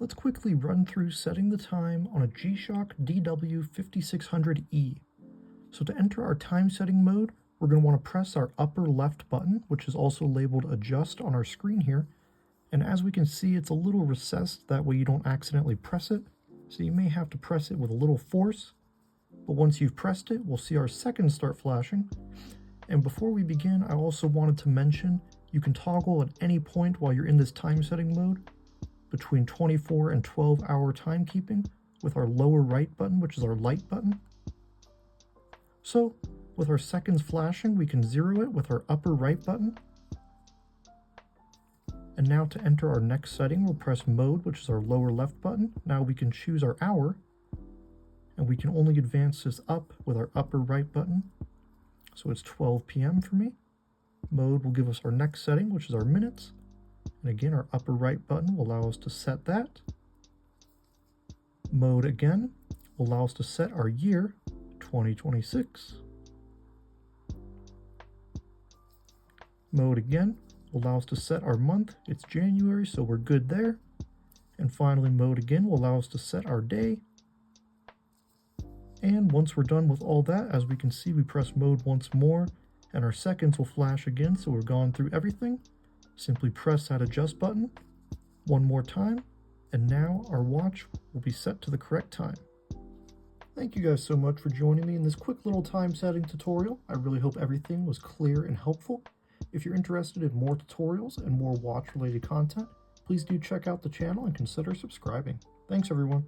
Let's quickly run through setting the time on a G Shock DW-5600E. So to enter our time setting mode, we're going to want to press our upper left button, which is also labeled adjust on our screen here. And as we can see, it's a little recessed, that way you don't accidentally press it. So you may have to press it with a little force. But once you've pressed it, we'll see our seconds start flashing. And before we begin, I also wanted to mention you can toggle at any point while you're in this time setting mode between 24 and 12-hour timekeeping with our lower right button, which is our light button. So with our seconds flashing, we can zero it with our upper right button. And now to enter our next setting, we'll press mode, which is our lower left button. Now we can choose our hour, and we can only advance this up with our upper right button. So it's 12 p.m. for me. Mode will give us our next setting, which is our minutes. And again, our upper right button will allow us to set that. Mode again will allow us to set our year, 2026. Mode again will allow us to set our month. It's January, so we're good there. And finally, mode again will allow us to set our day. And once we're done with all that, as we can see, we press mode once more and our seconds will flash again, so we're gone through everything. Simply press that adjust button one more time, and now our watch will be set to the correct time. Thank you guys so much for joining me in this quick little time setting tutorial. I really hope everything was clear and helpful. If you're interested in more tutorials and more watch related content, please do check out the channel and consider subscribing. Thanks everyone.